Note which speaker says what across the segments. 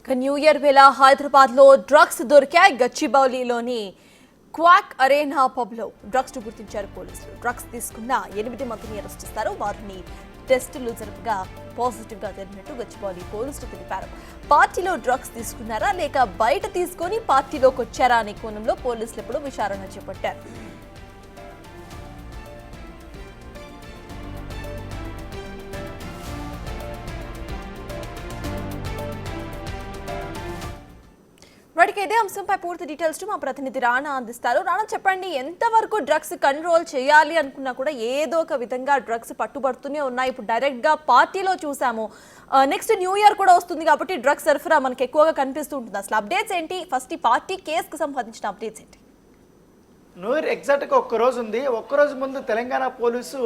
Speaker 1: New year వేళ హైదరాబాద్ లో drugs దొరికాయి. గచ్చిబౌలిలోని క్వాక్ అరేనా పబ్ లో డ్రగ్స్ గుర్తించారు పోలీసులు. డ్రగ్స్ తీసుకున్న 8 మందిని అరెస్ట్ చేస్తారు. వారిని టెస్టులు జరుపుగా పాజిటివ్ గా తేలినట్టు గచ్చిబౌలి పోలీసులు తెలిపారు. పార్టీలో డ్రగ్స్ తీసుకున్నారా లేక బయట తీసుకొని పార్టీలోకి వచ్చారా అనే కోణంలో పోలీసులు ఇప్పుడు విచారణ చేపట్టారు. వాటికి ఇదే అంశంపై పూర్తి డీటెయిల్స్ మా ప్రతినిధి రాణా అందిస్తారు. రాణా, చెప్పండి, ఎంతవరకు డ్రగ్స్ కంట్రోల్ చేయాలి అనుకున్నా కూడా ఏదో ఒక విధంగా డ్రగ్స్ పట్టుబడుతూనే ఉన్నాయి. ఇప్పుడు డైరెక్ట్ గా పార్టీలో చూసాము. నెక్స్ట్ న్యూ ఇయర్ కూడా వస్తుంది కాబట్టి డ్రగ్స్ సరఫరా మనకి ఎక్కువగా కనిపిస్తూ ఉంటుంది. అసలు అప్డేట్స్ ఏంటి? ఫస్ట్ ఈ పార్టీ కేసుకు సంబంధించిన అప్డేట్స్ ఏంటి?
Speaker 2: న్యూ ఇయర్ ఎగ్జాక్ట్గా ఒక్కరోజు ఉంది. ఒక్కరోజు ముందు తెలంగాణ పోలీసు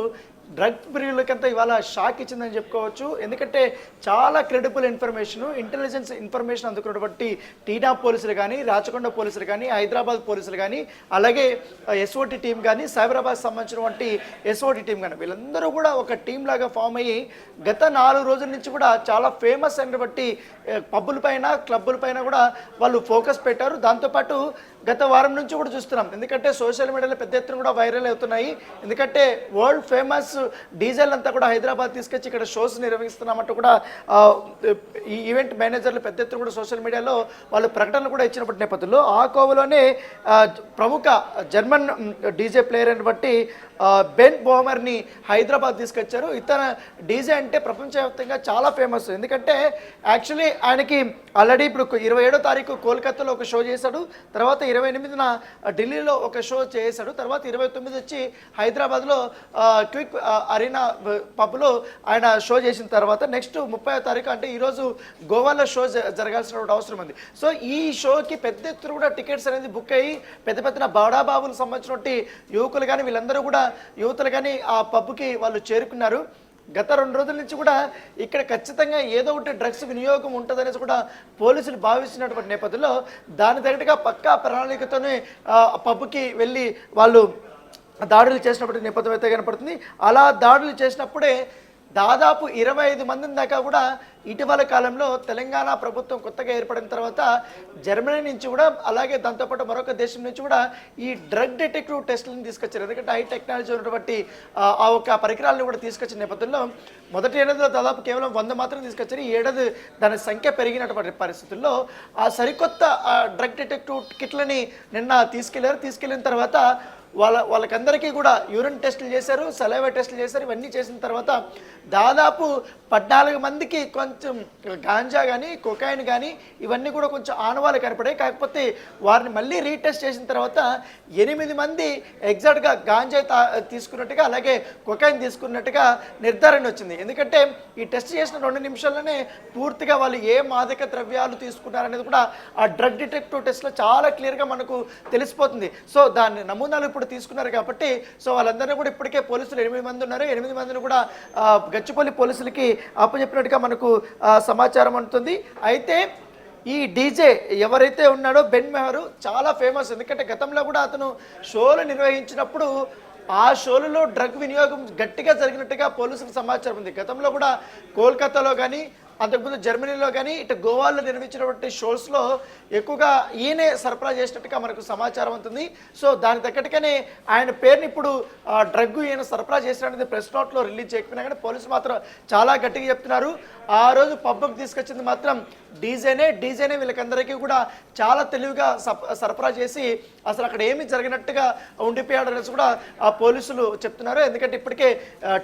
Speaker 2: డ్రగ్ ప్రియులకంతా ఇవాళ షాక్ ఇచ్చిందని చెప్పుకోవచ్చు. ఎందుకంటే చాలా క్రెడిబుల్ ఇన్ఫర్మేషన్, ఇంటెలిజెన్స్ ఇన్ఫర్మేషన్ అందుకున్నటువంటి టీనా పోలీసులు కానీ, రాచకొండ పోలీసులు కానీ, హైదరాబాద్ పోలీసులు కానీ, అలాగే ఎస్ఓటి టీం కానీ, సైబరాబాద్ సంబంధించినటువంటి ఎస్ఓటి టీం కానీ, వీళ్ళందరూ కూడా ఒక టీం లాగా ఫామ్ అయ్యి గత 4 రోజుల నుంచి కూడా చాలా ఫేమస్ అయినటువంటి పబ్బుల పైన, క్లబ్బుల పైన కూడా వాళ్ళు ఫోకస్ పెట్టారు. దాంతోపాటు గత వారం నుంచి కూడా చూస్తున్నాం. ఎందుకంటే సోషల్ మీడియాలో పెద్ద ఎత్తున కూడా వైరల్ అవుతున్నాయి. ఎందుకంటే వరల్డ్ ఫేమస్ డీజెల్ అంతా కూడా హైదరాబాద్ తీసుకొచ్చి ఇక్కడ షోస్ నిర్వహిస్తున్నామంటూ కూడా ఈ ఈవెంట్ మేనేజర్లు పెద్ద ఎత్తున కూడా సోషల్ మీడియాలో వాళ్ళు ప్రకటనలు కూడా ఇచ్చినప్పటి నేపథ్యంలో ఆ కోవలోనే ప్రముఖ జర్మన్ డీజే ప్లేయర్ అని బట్టి బెన్ బోమర్ని హైదరాబాద్ తీసుకొచ్చారు. ఇతను డీజే అంటే ప్రపంచవ్యాప్తంగా చాలా ఫేమస్. ఎందుకంటే యాక్చువల్లీ ఆయనకి ఆల్రెడీ ఇప్పుడు 27వ తారీఖు కోల్కతాలో ఒక షో చేశాడు. తర్వాత 28న ఢిల్లీలో ఒక షో చేశాడు. తర్వాత 29 వచ్చి హైదరాబాద్లో క్విక్ అరీనా పబ్లో ఆయన షో చేసిన తర్వాత నెక్స్ట్ 30వ తారీఖు అంటే ఈరోజు గోవాలో షో జరగాల్సినటువంటి అవసరం ఉంది. సో ఈ షోకి పెద్ద ఎత్తున కూడా టికెట్స్ అనేది బుక్ అయ్యి పెద్ద పెద్ద బాడాబాబులకు సంబంధించినటువంటి యువకులు కానీ, వీళ్ళందరూ కూడా యువతులు కానీ ఆ పబ్కి వాళ్ళు చేరుకున్నారు. గత 2 రోజుల నుంచి కూడా ఇక్కడ ఖచ్చితంగా ఏదో ఒకటి డ్రగ్స్ వినియోగం ఉంటుందనేసి కూడా పోలీసులు భావిస్తున్నటువంటి నేపథ్యంలో దాని తగ్గట్టుగా పక్కా ప్రణాళికతోనే పబ్కి వెళ్ళి వాళ్ళు దాడులు చేసినప్పటి నేపథ్యం అయితే కనపడుతుంది. అలా దాడులు చేసినప్పుడే దాదాపు 25 మంది దాకా కూడా ఇటీవల కాలంలో తెలంగాణ ప్రభుత్వం కొత్తగా ఏర్పడిన తర్వాత జర్మనీ నుంచి కూడా, అలాగే దాంతోపాటు మరొక దేశం నుంచి కూడా ఈ డ్రగ్ డిటెక్టివ్ టెస్టులను తీసుకొచ్చారు. ఎందుకంటే హై టెక్నాలజీ ఉన్నటువంటి ఆ ఒక పరికరాలను కూడా తీసుకొచ్చిన నేపథ్యంలో మొదటి ఏడాదిలో దాదాపు కేవలం 100 మాత్రం తీసుకొచ్చారు. ఈ ఏడాది దాని సంఖ్య పెరిగినటువంటి పరిస్థితుల్లో ఆ సరికొత్త డ్రగ్ డిటెక్టివ్ కిట్లని నిన్న తీసుకెళ్లిన తర్వాత వాళ్ళకందరికీ కూడా యూరిన్ టెస్టులు చేశారు, సలైవా టెస్టులు చేశారు. ఇవన్నీ చేసిన తర్వాత దాదాపు 14 మందికి కొంచెం గాంజా కానీ, కొకాయిన్ కానీ ఇవన్నీ కూడా కొంచెం ఆనవాళ్ళు కనపడాయి. కాకపోతే వారిని మళ్ళీ రీటెస్ట్ చేసిన తర్వాత 8 మంది ఎగ్జాక్ట్గా గాంజా తీసుకున్నట్టుగా, అలాగే కొకాయిన్ తీసుకున్నట్టుగా నిర్ధారణ వచ్చింది. ఎందుకంటే ఈ టెస్ట్ చేసిన 2 నిమిషాల్లోనే పూర్తిగా వాళ్ళు ఏ మాదక ద్రవ్యాలు తీసుకున్నారనేది కూడా ఆ డ్రగ్ డిటెక్టివ్ టెస్ట్లో చాలా క్లియర్గా మనకు తెలిసిపోతుంది. సో దాని నమూనాలు ఇప్పుడు తీసుకున్నారు కాబట్టి సో వాళ్ళందరినీ కూడా ఇప్పటికే పోలీసులు 8 మంది ఉన్నారు. 8 మందిని కూడా గచ్చిబౌలి పోలీసులకి అప్పచెప్పినట్టుగా మనకు సమాచారం అందుతుంది. అయితే ఈ డీజే ఎవరైతే ఉన్నాడో బెన్ మెహర్ చాలా ఫేమస్. ఎందుకంటే గతంలో కూడా అతను షోలు నిర్వహించినప్పుడు ఆ షోలలో డ్రగ్ వినియోగం గట్టిగా జరిగినట్టుగా పోలీసులకు సమాచారం ఉంది. గతంలో కూడా కోల్కతాలో కానీ, అంతకుముందు జర్మనీలో కానీ, ఇటు గోవాలో నిర్మించినటువంటి షోస్లో ఎక్కువగా ఈయనే సరఫరా చేసినట్టుగా మనకు సమాచారం అవుతుంది. సో దాని తగ్గట్టుగానే ఆయన పేరుని ఇప్పుడు డ్రగ్ ఈయన సరఫరా చేసినది ప్రెస్ నోట్లో రిలీజ్ చేయకపోయినా కానీ పోలీసులు మాత్రం చాలా గట్టిగా చెప్తున్నారు. ఆ రోజు పబ్కి తీసుకొచ్చింది మాత్రం డీజేనే వీళ్ళకందరికీ కూడా చాలా తెలివిగా సరఫరా చేసి అసలు అక్కడ ఏమి జరిగినట్టుగా ఉండిపోయాడు అనేసి కూడా ఆ పోలీసులు చెప్తున్నారు. ఎందుకంటే ఇప్పటికే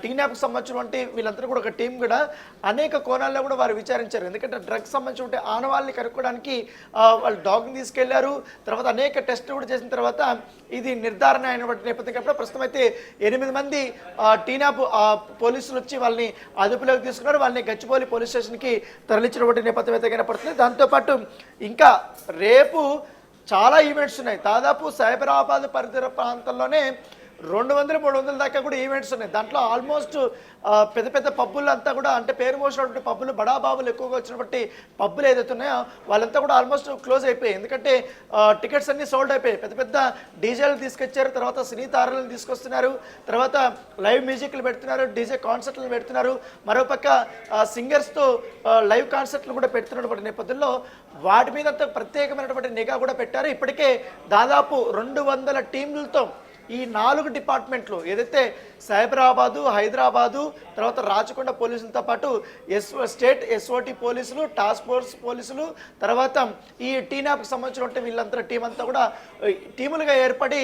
Speaker 2: టీనాప్కి సంబంధించినటువంటి వీళ్ళందరూ కూడా ఒక టీం కూడా అనేక కోణాల్లో కూడా వారు విచారించారు. ఎందుకంటే డ్రగ్స్ సంబంధించిన ఆనవాళ్ళని కనుక్కోవడానికి వాళ్ళు డాగ్ని తీసుకెళ్లారు. తర్వాత అనేక టెస్టులు కూడా చేసిన తర్వాత ఇది నిర్ధారణ అయినటువంటి నేపథ్యం కాబట్టి ప్రస్తుతం అయితే 8 మంది టీనాప్ పోలీసులు వచ్చి వాళ్ళని అదుపులోకి తీసుకున్నారు. వాళ్ళని గచ్చిబౌలి పోలీస్ స్టేషన్కి తరలించినటువంటి నేపథ్యం అయితే కనపడుతుంది. దాంతోపాటు ఇంకా రేపు చాలా ఈవెంట్స్ ఉన్నాయి. దాదాపు సైబరాబాద్ పరిసర ప్రాంతంలోనే 200-300 దాకా కూడా ఈవెంట్స్ ఉన్నాయి. దాంట్లో ఆల్మోస్ట్ పెద్ద పెద్ద పబ్బులు అంతా కూడా, అంటే పేరు మోసినటువంటి పబ్బులు, బడాబాబులు ఎక్కువగా వచ్చినటువంటి పబ్బులు ఏదైతే ఉన్నాయో వాళ్ళంతా కూడా ఆల్మోస్ట్ క్లోజ్ అయిపోయాయి. ఎందుకంటే టికెట్స్ అన్ని సోల్డ్ అయిపోయాయి. పెద్ద పెద్ద డీజేలు తీసుకొచ్చారు, తర్వాత సినీ తారలను తీసుకొస్తున్నారు, తర్వాత లైవ్ మ్యూజిక్లు పెడుతున్నారు, డీజే కాన్సర్ట్లు పెడుతున్నారు, మరోపక్క సింగర్స్తో లైవ్ కాన్సర్ట్లు కూడా పెడుతున్నటువంటి నేపథ్యంలో వాటి మీద అంత ప్రత్యేకమైనటువంటి నిఘా కూడా పెట్టారు. ఇప్పటికే దాదాపు 200 టీంలతో ఈ 4 డిపార్ట్మెంట్లు ఏదైతే సైబరాబాదు, హైదరాబాదు, తర్వాత రాచకొండ పోలీసులతో పాటు స్టేట్ ఎస్ఓటి పోలీసులు, టాస్క్ ఫోర్స్ పోలీసులు, తర్వాత ఈ టీనాప్కి సంబంధించిన వీళ్ళంతా టీం అంతా కూడా టీములుగా ఏర్పడి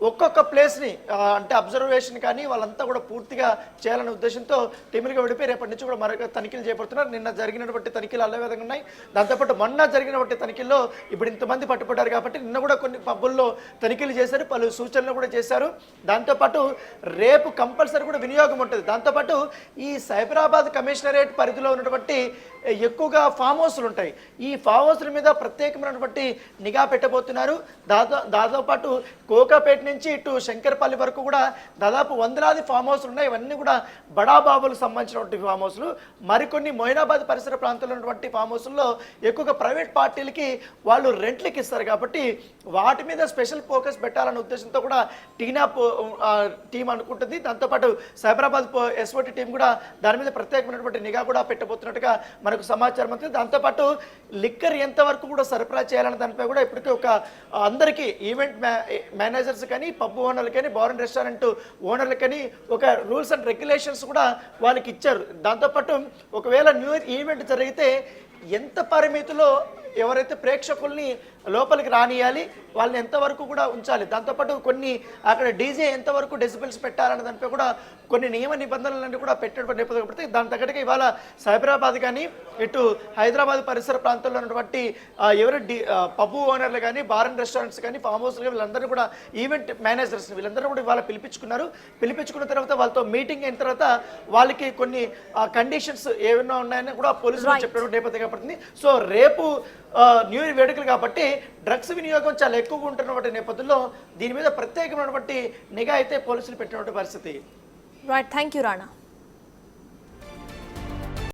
Speaker 2: ఒక్కొక్క ప్లేస్ని అంటే అబ్జర్వేషన్ కానీ వాళ్ళంతా కూడా పూర్తిగా చేయాలనే ఉద్దేశంతో టీములుగా విడిపోయి రేపటి నుంచి కూడా మరొక తనిఖీలు చేపడుతున్నారు. నిన్న జరిగినటువంటి తనిఖీలు అల్లే విధంగా ఉన్నాయి. దాంతోపాటు మొన్న జరిగినటువంటి తనిఖీల్లో ఇప్పుడు ఇంతమంది పట్టుబడ్డారు కాబట్టి నిన్న కూడా కొన్ని పబ్బుల్లో తనిఖీలు చేశారు, పలు సూచనలు కూడా చేశారు. దాంతోపాటు రేపు కంపల్సరీ కూడా వినియోగం ఉంటుంది. దాంతోపాటు ఈ సైబరాబాద్ కమిషనరేట్ పరిధిలో ఉన్నటువంటి ఎక్కువగా ఫామ్ హౌస్లు ఉంటాయి. ఈ ఫామ్ హౌస్ల మీద ప్రత్యేకమైనటువంటి నిఘా పెట్టబోతున్నారు. దాదాపాటు కోకాపేట నుంచి ఇటు శంకర్పల్లి వరకు కూడా దాదాపు 100 ఫామ్ హౌస్లు ఉన్నాయి. ఇవన్నీ కూడా బడాబాబులకు సంబంధించినటువంటి ఫామ్ హౌస్లు. మరికొన్ని మొయినాబాద్ పరిసర ప్రాంతాల్లో ఉన్నటువంటి ఫామ్ హౌస్ల్లో ఎక్కువగా ప్రైవేట్ పార్టీలకి వాళ్ళు రెంట్లకి ఇస్తారు కాబట్టి వాటి మీద స్పెషల్ ఫోకస్ పెట్టాలనే ఉద్దేశంతో కూడా టీనాప్ టీం అనుకుంటుంది. దాంతోపాటు సైబరాబాద్ ఎస్ఓటి టీం కూడా దాని మీద ప్రత్యేకమైనటువంటి నిఘా కూడా పెట్టబోతున్నట్టుగా మనకు సమాచారం ఉంది. దాంతోపాటు లిక్కర్ ఎంతవరకు కూడా సరఫరా చేయాలనే దానిపై కూడా ఇప్పటికే ఒక అందరికీ ఈవెంట్ మేనేజర్స్ కానీ, పబ్ ఓనర్లు కానీ, బార్ అండ్ రెస్టారెంట్ ఓనర్లు కానీ ఒక రూల్స్ అండ్ రెగ్యులేషన్స్ కూడా వాళ్ళకి ఇచ్చారు. దాంతోపాటు ఒకవేళ న్యూ ఇయర్ ఈవెంట్ జరిగితే ఎంత పరిమితిలో ఎవరైతే ప్రేక్షకుల్ని లోపలికి రానియాలి, వాళ్ళని ఎంతవరకు కూడా ఉంచాలి, దాంతోపాటు కొన్ని అక్కడ డీజే ఎంతవరకు డెసిబిల్స్ పెట్టాలనే దానిపై కూడా కొన్ని నియమ నిబంధనలన్నీ కూడా పెట్టినటువంటి నేపథ్యం పడితే దాని తగ్గట్టుగా ఇవాళ సైబరాబాద్ కానీ ఇటు హైదరాబాద్ పరిసర ప్రాంతాల్లో ఉన్నటువంటి ఎవరు పబ్బు ఓనర్లు కానీ, బార్ అండ్ రెస్టారెంట్స్ కానీ, ఫామ్ హౌస్లు కానీ వీళ్ళందరూ కూడా ఈవెంట్ మేనేజర్స్ వీళ్ళందరూ కూడా ఇవాళ పిలిపించుకున్న తర్వాత వాళ్ళతో మీటింగ్ అయిన తర్వాత వాళ్ళకి కొన్ని కండిషన్స్ ఏమైనా ఉన్నాయని కూడా పోలీసులు చెప్పినటువంటి నేపథ్యం పడుతుంది. సో రేపు న్యూ ఇయర్ వేడుకలు కాబట్టి డ్రగ్స్ వినియోగం చాలా ఎక్కువగా ఉంటున్నటువంటి నేపథ్యంలో దీని మీద ప్రత్యేకమైనటువంటి నిఘా అయితే పోలీసులు పెట్టినటువంటి పరిస్థితి.
Speaker 1: Right, thank you Rana.